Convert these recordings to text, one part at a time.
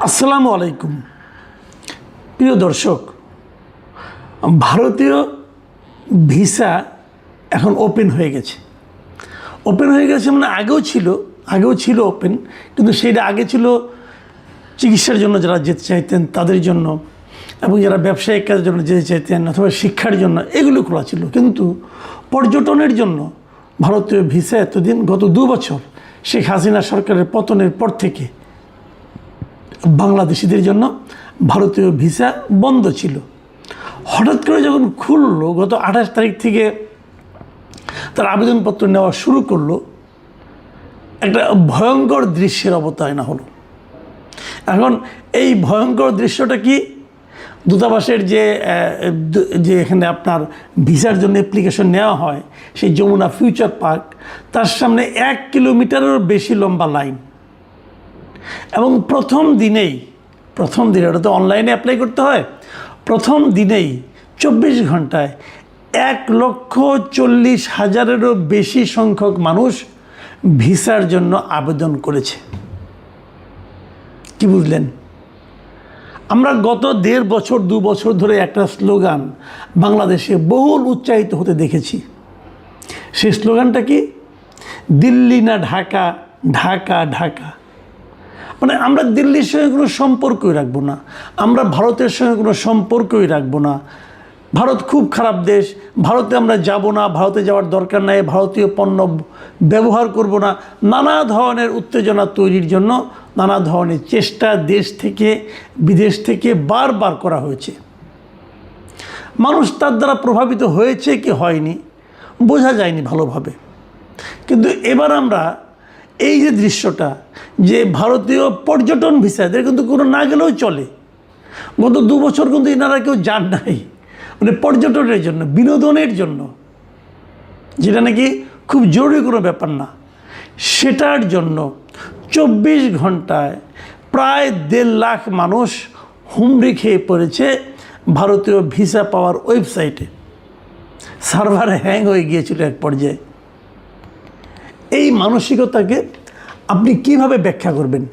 আসসালামু আলাইকুম প্রিয় দর্শক, ভারতীয় ভিসা এখন ওপেন হয়ে গেছে। মানে আগেও ছিল ওপেন, কিন্তু সেটা আগে ছিল চিকিৎসার জন্য যারা যেতে চাইতেন তাদের জন্য, এবং যারা ব্যবসায়িক কাজের জন্য যেতে চাইতেন অথবা শিক্ষার জন্য এগুলো খোলা ছিল। কিন্তু পর্যটনের জন্য ভারতীয় ভিসা এতদিন, গত 2 বছর শেখ হাসিনা সরকারের পতনের পর থেকে বাংলাদেশিদের জন্য ভারতীয় ভিসা বন্ধ ছিল। হঠাৎ করে যখন খুললো, গত 28 তারিখ থেকে তার আবেদনপত্র নেওয়া শুরু করলো, একটা ভয়ঙ্কর দৃশ্যের অবতারণা হলো। এখন এই ভয়ঙ্কর দৃশ্যটা কি? দূতাবাসের যে এখানে আপনার ভিসার জন্য অ্যাপ্লিকেশন নেওয়া হয়, সেই যমুনা ফিউচার পার্ক, তার সামনে 1 কিলোমিটারেরও বেশি লম্বা লাইন। এবং প্রথম দিনে ওটা তো অনলাইনে অ্যাপ্লাই করতে হয়, প্রথম দিনেই 24 ঘন্টায় 1,40,000-এরও বেশি সংখ্যক মানুষ ভিসার জন্য আবেদন করেছে। কি বুঝলেন? আমরা গত 1.5 বছর 2 বছর ধরে একটা স্লোগান বাংলাদেশে বহুল উচ্চারিত হতে দেখেছি। সেই স্লোগানটা কি? দিল্লি না ঢাকা, ঢাকা ঢাকা। মানে আমরা দিল্লির সঙ্গে কোনো সম্পর্কই রাখবো না, আমরা ভারতের সঙ্গে কোনো সম্পর্কই রাখবো না। ভারত খুব খারাপ দেশ, ভারতে আমরা যাব না, ভারতে যাওয়ার দরকার নাই, ভারতীয় পণ্য ব্যবহার করব না। নানা ধরনের উত্তেজনা তৈরির জন্য নানা ধরনের চেষ্টা দেশ থেকে বিদেশ থেকে বারবার করা হয়েছে। মানুষ তার দ্বারা প্রভাবিত হয়েছে কি হয়নি বোঝা যায়নি ভালোভাবে। কিন্তু এবার আমরা এই যে দৃশ্যটা, যে ভারতীয় পর্যটন ভিসা, এদের কিন্তু কোনো না গেলেও চলে। গত 2 বছর কিন্তু এনারা কেউ যান নাই, মানে পর্যটনের জন্য, বিনোদনের জন্য, যেটা নাকি খুব জরুরি কোনো ব্যাপার না, সেটার জন্য 24 ঘন্টায় প্রায় 1.5 লাখ মানুষ হুমড়ি খেয়ে পড়েছে ভারতীয় ভিসা পাওয়ার ওয়েবসাইটে। সার্ভার হ্যাং হয়ে গিয়েছিল এক পর্যায়ে। এই মানসিকতাকে আপনি কিভাবে ব্যাখ্যা করবেন?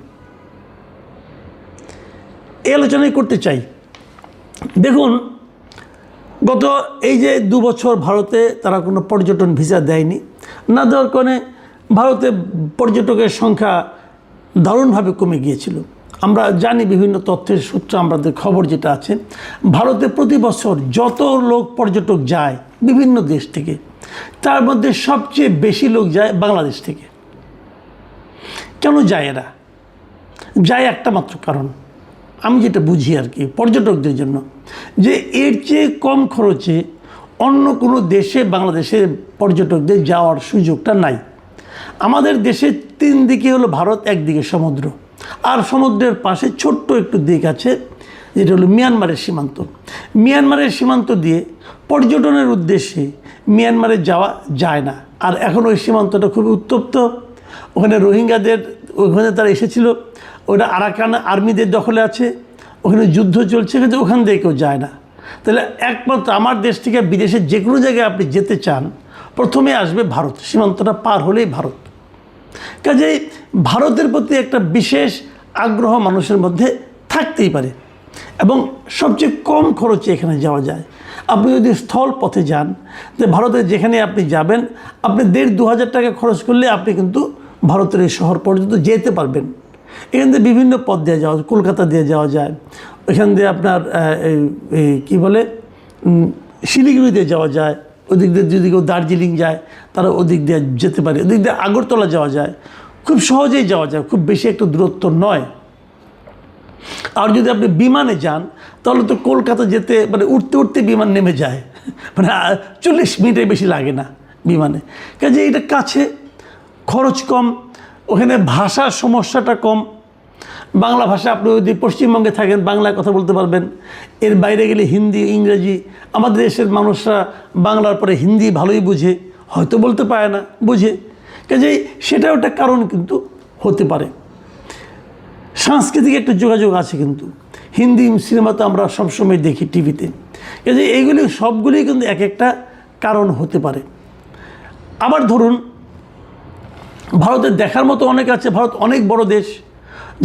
এই আলোচনাই করতে চাই। দেখুন, গত এই যে 2 বছর ভারতে তারা কোনো পর্যটন ভিসা দেয়নি, না দেওয়ার কারণে ভারতে পর্যটকের সংখ্যা দারুণভাবে কমে গিয়েছিল। আমরা জানি, বিভিন্ন তথ্যের সূত্রে আমাদের খবর যেটা আছে, ভারতে প্রতি বছর যত লোক পর্যটক যায় বিভিন্ন দেশ থেকে, তার মধ্যে সবচেয়ে বেশি লোক যায় বাংলাদেশ থেকে। কেন যায় এরা? যায় একটা মাত্র কারণ, আমি যেটা বুঝি আর কি, পর্যটকদের জন্য, যে এর চেয়ে কম খরচে অন্য কোনো দেশে বাংলাদেশের পর্যটকদের যাওয়ার সুযোগটা নাই। আমাদের দেশে 3 দিকে হলো ভারত, একদিকে সমুদ্র, আর সমুদ্রের পাশে ছোট্ট একটু দিক আছে যেটা হলো মিয়ানমারের সীমান্ত। মিয়ানমারের সীমান্ত দিয়ে পর্যটনের উদ্দেশ্যে মিয়ানমারে যাওয়া যায় না। আর এখন ওই সীমান্তটা খুবই উত্তপ্ত, ওখানে রোহিঙ্গাদের, ওখানে তারা এসেছিল, ওটা আরাকান আর্মিদের দখলে আছে, ওখানে যুদ্ধ চলছে, কিন্তু ওখান দিয়ে কেউ যায় না। তাহলে একমাত্র আমার দেশ থেকে বিদেশে যে কোনো জায়গায় আপনি যেতে চান, প্রথমে আসবে ভারত, সীমান্তটা পার হলেই ভারত। কাজেই ভারতের প্রতি একটা বিশেষ আগ্রহ মানুষের মধ্যে থাকতেই পারে, এবং সবচেয়ে কম খরচে এখানে যাওয়া যায়। আপনি যদি স্থল পথে যান, তো ভারতের যেখানে আপনি যাবেন, আপনি 1,500-2 হাজার টাকা খরচ করলে আপনি কিন্তু ভারতের এই শহর পর্যন্ত যেতে পারবেন। এখান থেকে বিভিন্ন পথ দিয়ে যাওয়া, কলকাতা দিয়ে যাওয়া যায়, ওইখান দিয়ে আপনার কি বলে শিলিগুড়ি দিয়ে যাওয়া যায়, ওদিক দিয়ে যদি কেউ দার্জিলিং যায় তারা ওদিক দিয়ে যেতে পারে, ওদিক দিয়ে আগরতলা যাওয়া যায়, খুব সহজেই যাওয়া যায়, খুব বেশি একটু দূরত্ব নয়। আর যদি আপনি বিমানে যান তাহলে তো কলকাতা যেতে মানে উঠতে উঠতে বিমান নেমে যায়, মানে 40 মিনিটের বেশি লাগে না বিমানে। কাজে এটা কাছে, খরচ কম, ওখানে ভাষার সমস্যাটা কম। বাংলা ভাষা, আপনি যদি পশ্চিমবঙ্গে থাকেন বাংলায় কথা বলতে পারবেন, এর বাইরে গেলে হিন্দি, ইংরেজি। আমাদের দেশের মানুষরা বাংলার পরে হিন্দি ভালোই বুঝে, হয়তো বলতে পারে না, বুঝে। কাজেই সেটাও একটা কারণ কিন্তু হতে পারে। সাংস্কৃতিক একটা যোগাযোগ আছে, কিন্তু হিন্দি সিনেমা তো আমরা সবসময় দেখি টিভিতে। কাজে এইগুলি সবগুলি কিন্তু এক একটা কারণ হতে পারে। আবার ধরুন, ভারতের দেখার মতো অনেক আছে, ভারত অনেক বড় দেশ,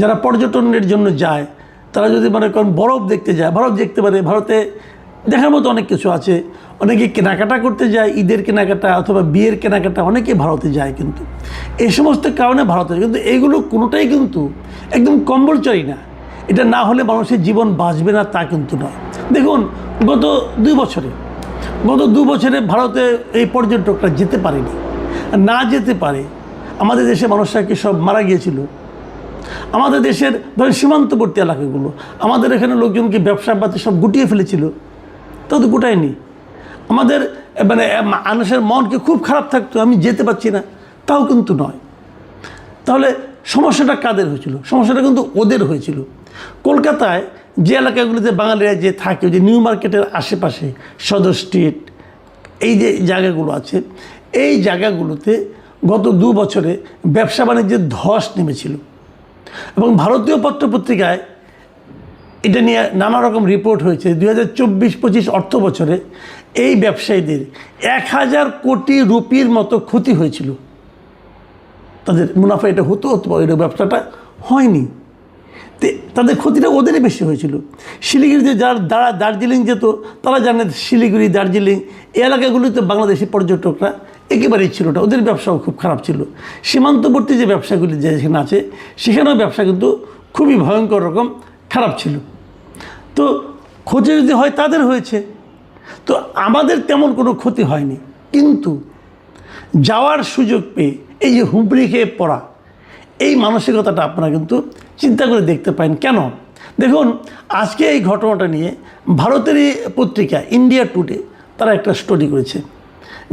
যারা পর্যটনের জন্য যায় তারা যদি মনে করেন বরফ দেখতে যায়, বরফ দেখতে পারে। ভারতে দেখার মতো অনেক কিছু আছে। অনেকে কেনাকাটা করতে যায়, ঈদের কেনাকাটা অথবা বিয়ের কেনাকাটা, অনেকে ভারতে যায়। কিন্তু এই সমস্ত কারণে ভারতে, কিন্তু এইগুলো কোনোটাই কিন্তু একদম কম্পালসরি না। এটা না হলে মানুষের জীবন বাঁচবে না তা কিন্তু নয়। দেখুন গত 2 বছরে ভারতে এই পর্যটকরা যেতে পারেনি। না যেতে পারে আমাদের দেশে মানুষরা কি সব মারা গিয়েছিল? আমাদের দেশের ধরেন সীমান্তবর্তী এলাকাগুলো, আমাদের এখানে লোকজনকে ব্যবসা পাতি সব গুটিয়ে ফেলেছিল, তাও তো গুটায়নি। আমাদের মানে মানুষের মন কি খুব খারাপ থাকতো আমি যেতে পারছি না? তাও কিন্তু নয়। তাহলে সমস্যাটা কাদের হয়েছিল? সমস্যাটা কিন্তু ওদের হয়েছিল। কলকাতায় যে এলাকাগুলিতে বাঙালিরা যে থাকে, যে নিউ মার্কেটের আশেপাশে সদর স্ট্রিট, এই যে জায়গাগুলো আছে, এই জায়গাগুলোতে গত 2 বছরে ব্যবসা বাণিজ্যের ধস নেমেছিল। এবং ভারতীয় পত্রপত্রিকায় এটা নিয়ে নানা রকম রিপোর্ট হয়েছে। 2024-25 অর্থ বছরে এই ব্যবসায়ীদের 1000 কোটি রুপির মতো ক্ষতি হয়েছিল। তাদের মুনাফা এটা হতো অথবা ওই ব্যবসাটা হয়নি। তাদের ক্ষতিটা ওদেরই বেশি হয়েছিল। শিলিগুড়িতে যারা দার্জিলিং যেত তারা জানে, শিলিগুড়ি, দার্জিলিং এই এলাকাগুলিতে বাংলাদেশি পর্যটকরা একেবারেই ছিল না, ওদের ব্যবসাও খুব খারাপ ছিল। সীমান্তবর্তী যে ব্যবসাগুলি যেখানে আছে সেখানেও ব্যবসা কিন্তু খুবই ভয়ঙ্কর রকম খারাপ ছিল। তো ক্ষতি যদি হয় তাদের হয়েছে, তো আমাদের তেমন কোনো ক্ষতি হয়নি। কিন্তু যাওয়ার সুযোগ পেয়ে এই যে হুমড়ি খেয়ে পড়া, এই মানসিকতাটা আপনারা কিন্তু চিন্তা করে দেখতে পারেন। কেন? দেখুন আজকে এই ঘটনাটা নিয়ে ভারতেরই পত্রিকা ইন্ডিয়া টুডে তারা একটা স্টোরি করেছে,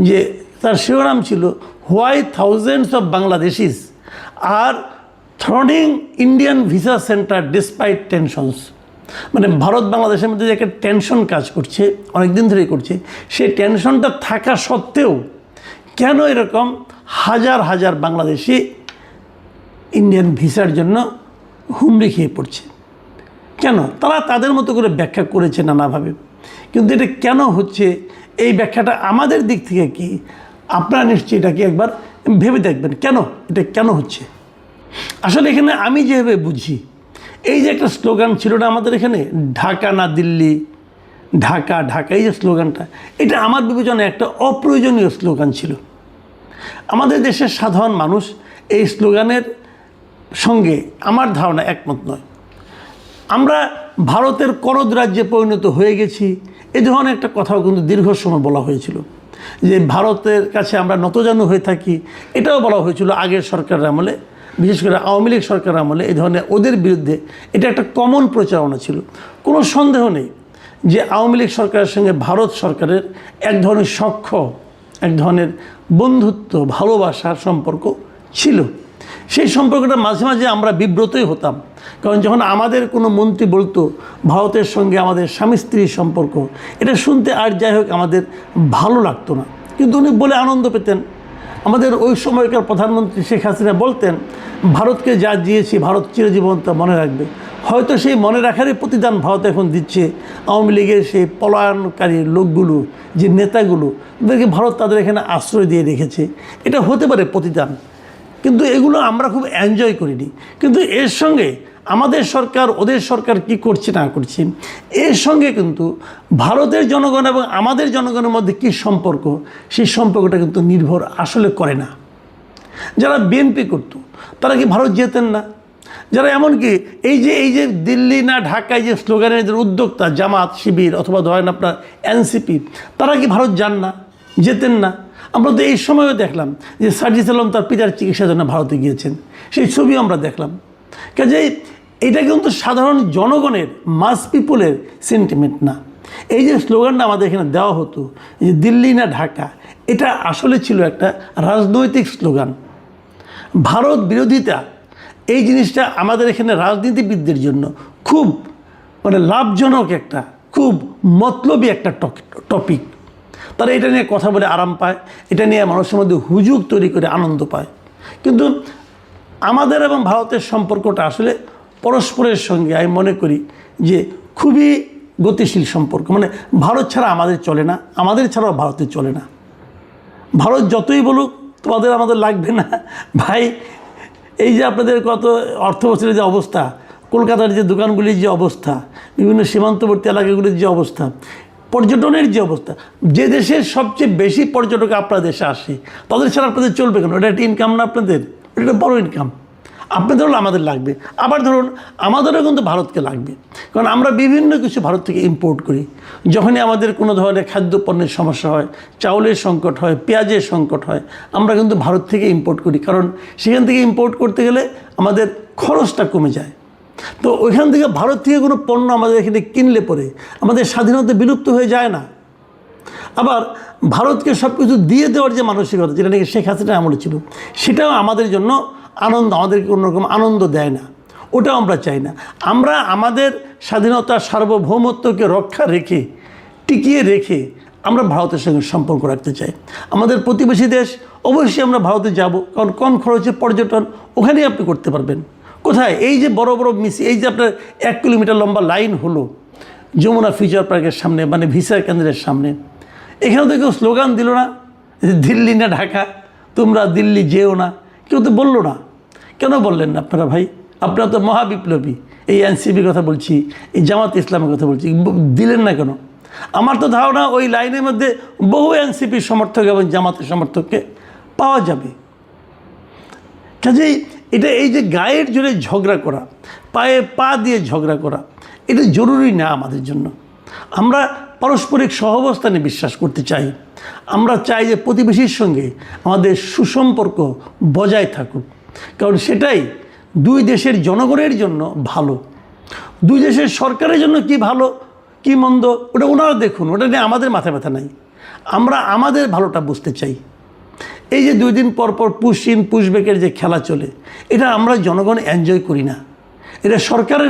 যে তার শিরোনাম ছিল why thousands of Bangladeshis are thronging Indian visa centre despite tensions. মানে ভারত বাংলাদেশের মধ্যে যে একটা টেনশন কাজ করছে, অনেক দিন ধরেই করছে, সেই টেনশনটা থাকা সত্ত্বেও কেন এরকম হাজার হাজার বাংলাদেশি ইন্ডিয়ান ভিসার জন্য হুমড়ি খেয়ে পড়ছে? কেন? তারা তাদের মতো করে ব্যাখ্যা করেছে নানাভাবে, কিন্তু এটা কেন হচ্ছে এই ব্যাখ্যাটা আমাদের দিক থেকে কি আপনারা নিশ্চয়ই এটাকে একবার ভেবে দেখবেন এটা কেন হচ্ছে। আসলে এখানে আমি যেভাবে বুঝি, এই যে একটা স্লোগান ছিল না আমাদের এখানে, ঢাকা না দিল্লি, ঢাকা ঢাকা, এই যে স্লোগানটা, এটা আমার বিবেচনায় একটা অপ্রয়োজনীয় স্লোগান ছিল। আমাদের দেশের সাধারণ মানুষ এই স্লোগানের সঙ্গে আমার ধারণা একমত নয়। আমরা ভারতের করদ রাজ্যে পরিণত হয়ে গেছি, এই ধরনের একটা কথাও কিন্তু দীর্ঘ সময় বলা হয়েছিল, যে ভারতের কাছে আমরা নতজানু হয়ে থাকি। এটাও বলা হয়েছিল আগের সরকারের আমলে, বিশেষ করে আওয়ামী লীগ সরকারের আমলে এই ধরনের ওদের বিরুদ্ধে এটা একটা কমন প্রচারণা ছিল। কোনো সন্দেহ নেই যে আওয়ামী লীগ সরকারের সঙ্গে ভারত সরকারের এক ধরনের সখ্য, এক ধরনের বন্ধুত্ব, ভালোবাসার সম্পর্ক ছিল। সেই সম্পর্কটা মাঝে মাঝে আমরা বিব্রতই হতাম, কারণ যখন আমাদের কোনো মন্ত্রী বলতো ভারতের সঙ্গে আমাদের স্বামী স্ত্রীর সম্পর্ক, এটা শুনতে আর যাই হোক আমাদের ভালো লাগতো না, কিন্তু উনি বলে আনন্দ পেতেন। আমাদের ওই সময়কার প্রধানমন্ত্রী শেখ হাসিনা বলতেন, ভারতকে যা দিয়েছি ভারত চিরজীবন তা মনে রাখবে। হয়তো সেই মনে রাখারই প্রতিদান ভারত এখন দিচ্ছে আওয়ামী লীগের সেই পলায়নকারী লোকগুলো, যে নেতাগুলো, তাদেরকে ভারত তাদের এখানে আশ্রয় দিয়ে রেখেছে। এটা হতে পারে প্রতিদান, কিন্তু এগুলো আমরা খুব এনজয় করিনি। কিন্তু এর সঙ্গে আমাদের সরকার ওদের সরকার কি করছে না করছে, এর সঙ্গে কিন্তু ভারতের জনগণ এবং আমাদের জনগণের মধ্যে কী সম্পর্ক, সেই সম্পর্কটা কিন্তু নির্ভর আসলে করে না। যারা বিএনপি করত তারা কি ভারত যেতেন না? যারা এমনকি এই যে দিল্লি না ঢাকায় যে স্লোগানের যে উদ্যোক্তা, জামাত, শিবির অথবা ধরেন আপনার এনসিপি, তারা কি ভারত যান না, যেতেন না? আমরা তো এই সময়ও দেখলাম যে সার্জিস আলম তার পিতার চিকিৎসার জন্য ভারতে গিয়েছেন, সেই ছবিও আমরা দেখলাম। কাজেই এটা কিন্তু সাধারণ জনগণের, মাস পিপলের সেন্টিমেন্ট না। এই যে স্লোগানটা আমাদের এখানে দেওয়া হতো যে দিল্লি না ঢাকা, এটা আসলে ছিল একটা রাজনৈতিক স্লোগান। ভারত বিরোধিতা এই জিনিসটা আমাদের এখানে রাজনীতিবিদদের জন্য খুব লাভজনক একটা, খুব মতলবী একটা টপিক। তারা এটা নিয়ে কথা বলে আরাম পায়, এটা নিয়ে মানুষের মধ্যে হুজুগ তৈরি করে আনন্দ পায়। কিন্তু আমাদের এবং ভারতের সম্পর্কটা আসলে পরস্পরের সঙ্গে আমি মনে করি যে খুবই গতিশীল সম্পর্ক। ভারত ছাড়া আমাদের চলে না, আমাদের ছাড়াও ভারতের চলে না। ভারত যতই বলুক তোমাদের আমাদের লাগবে না, ভাই এই যে আপনাদের কত অর্থ বছরের যে অবস্থা, কলকাতার যে দোকানগুলির যে অবস্থা, বিভিন্ন সীমান্তবর্তী এলাকাগুলির যে অবস্থা, পর্যটনের যে অবস্থা, যে দেশের সবচেয়ে বেশি পর্যটক আপনার দেশে আসে, তাদের ছাড়া আপনাদের চলবে কেন? এটা একটা ইনকাম না আপনাদের? এটা বড় ইনকাম। আপনাদের হলো আমাদের লাগবে, আবার ধরুন আমাদেরও কিন্তু ভারতকে লাগবে, কারণ আমরা বিভিন্ন কিছু ভারত থেকে ইম্পোর্ট করি। যখনই আমাদের কোনো ধরনের খাদ্যপণ্যের সমস্যা হয়, চাউলের সংকট হয়, পেঁয়াজের সংকট হয়, আমরা কিন্তু ভারত থেকে ইম্পোর্ট করি, কারণ সেখান থেকে ইম্পোর্ট করতে গেলে আমাদের খরচটা কমে যায়। তো ওইখান থেকে ভারত থেকে কোনো পণ্য আমাদের এখানে কিনলে পরে আমাদের স্বাধীনতা বিলুপ্ত হয়ে যায় না। আবার ভারতকে সব কিছু দিয়ে দেওয়ার যে মানসিকতা, যেটা নাকি শেখ হাসিনা আমলে ছিল, সেটাও আমাদের জন্য আনন্দ, আমাদেরকে কোনোরকম আনন্দ দেয় না, ওটাও আমরা চাই না। আমরা আমাদের স্বাধীনতা সার্বভৌমত্বকে রক্ষা রেখে, টিকিয়ে রেখে আমরা ভারতের সঙ্গে সম্পর্ক রাখতে চাই। আমাদের প্রতিবেশী দেশ, অবশ্যই আমরা ভারতে যাব, কারণ কম খরচে পর্যটন ওখানেই আপনি করতে পারবেন। কোথায়? এই যে বড় বড় এই যে আপনার 1 কিলোমিটার লম্বা লাইন হলো যমুনা ফিউচার পার্কের সামনে, মানে ভিসা কেন্দ্রের সামনে, এখানে তো কেউ স্লোগান দিল না, দিল্লি না ঢাকা, তোমরা দিল্লি যেও না, কেউ তো বললো না। কেন বললেন না আপনারা ভাই? আপনারা তো মহাবিপ্লবী, এই এনসিপির কথা বলছি, এই জামাত ইসলামের কথা বলছি, দিলেন না কেন? আমার তো ধারণা ওই লাইনের মধ্যে বহু এনসিপির সমর্থক এবং জামাতের সমর্থককে পাওয়া যাবে। কাজেই এটা, এই যে গায়ের জোরে ঝগড়া করা, পায়ে পা দিয়ে ঝগড়া করা, এটা জরুরি না আমাদের জন্য। আমরা পারস্পরিক সহাবস্থানে বিশ্বাস করতে চাই। আমরা চাই যে প্রতিবেশীর সঙ্গে আমাদের সুসম্পর্ক বজায় থাকুক, কারণ সেটাই দুই দেশের জনগণের জন্য ভালো। দুই দেশের সরকারের জন্য কি ভালো কি মন্দ ওটা ওনারা দেখুন, ওটা নিয়ে আমাদের মাথা ব্যথা নাই। আমরা আমাদের ভালোটা বুঝতে চাই। এই যে 2 দিন পর পর পুশ ইন পুশ ব্যাকের যে খেলা চলে, এটা আমরা জনগণ এনজয় করি না, এটা সরকারের